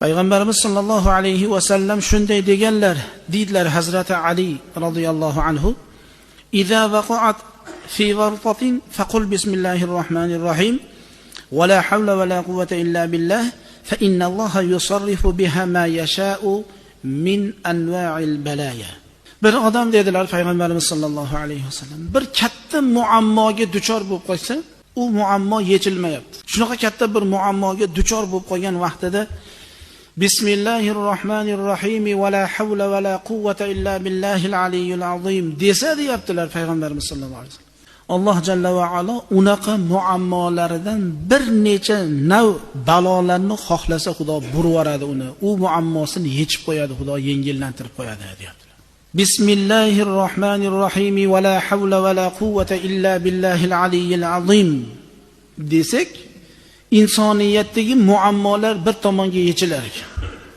Payg'ambarimiz sollallohu alayhi va sallam shunday deganlar, deydilar Hazrati Ali radhiyallohu anhu: "Idza waqa'at fi wartatin faqul bismillahir rohmanir rohim va la havla va la quwwata illa billah fa inna Alloha yusarrifu biha ma yasha'u min anwa'il balaya." Bir odam dedilar Payg'ambarimiz sollallohu alayhi va sallam, bir katta muammoga duchor bo'lib qolsa, u muammo yechilmayapti. Shunaqa katta bir muammoga duchor bo'lib qolgan vaqtida Bismillahir rohmanir rohim va la havla va la quwwata illa billahil aliyyil azim desa deyaptilar Payg'ambarimiz sollallohu alayhi vasallam. Alloh jalla va ala unaqa muammolaridan bir necha nav balolarni xohlasa Xudo burib yuboradi uni. U muammosini yechib qo'yadi, Xudo yengillantirib qo'yadi deyaptilar. Bismillahir rohmanir rohim va la havla va la quwwata illa billahil aliyyil azim desak, insoniyatdagi muammolar bir tomonga yechilar ekan.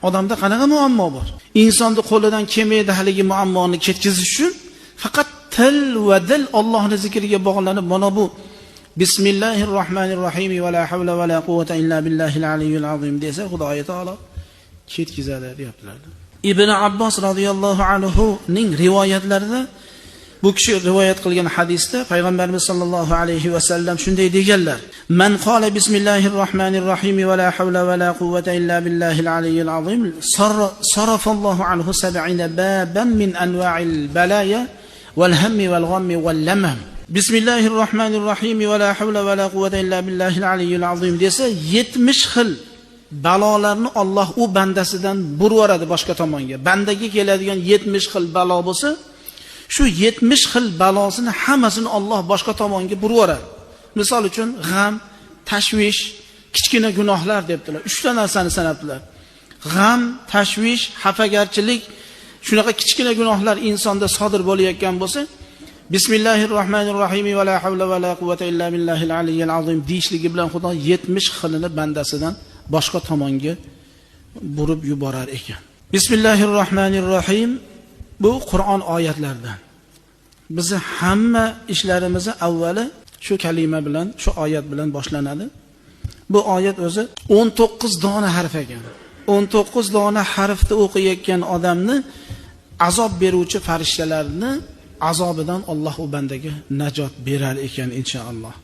Odamda qanaqa muammo bor? Insonni qo'lidan kelmaydi haligi muammoni ketkizish uchun faqat til va dil Allohning zikriga bog'lanib, mana bu Bismillahir rohmanir rohim va la havla va la quwwata illa billahil aliyyil azim desa, Xudoy taolo ketkizadi deyaptilar. Ibn Abbos radhiyallohu anhu ning rivoyatlarida bu kishi rivoyat qilgan hadisda Payg'ambarimiz sollallohu alayhi va sallam shunday deganlar: "Man qala bismillahir rohmanir rohim va la havla va la quwwata illa billahil aliyyil azim sarafallohu anhu 70 baban min anwa'il balaya wal hammi wal ghammi wal lamam." Bismillahir rohmanir rohim va la havla va la quwwata illa billahil aliyyil azim desa 70 xil balolarni Alloh u bandasidan burib yuboradi boshqa tomonga. Bandaga keladigan 70 xil balo bo'lsa, shu 70 xil balosini hammasini Alloh boshqa tomonga burib yuboradi. Misol uchun g'am, tashvish, kichkina gunohlar debdilar. 3 ta narsani sanabdilar. G'am, tashvish, xafagarchilik, shunaqa kichkina gunohlar insonda sodir bo'layotgan bo'lsa, Bismillahir rohmanir rohim va la havla va la quwwata illa billahil aliyyil azim deyishligi bilan Xudo 70 xilini bandasidan boshqa tomonga burib yuborar ekan. Bismillahir rohmanir rohim bu Qur'on oyatlaridan. Bizi hamma ishlarimizni avvali shu kalima bilan, shu oyat bilan boshlanadi. Bu oyat o'zi 19 dona harf ekan. 19 dona harfni o'qiyotgan odamni azob beruvchi farishtalarni azobidan Alloh u bandaga najot berar ekan inshaalloh.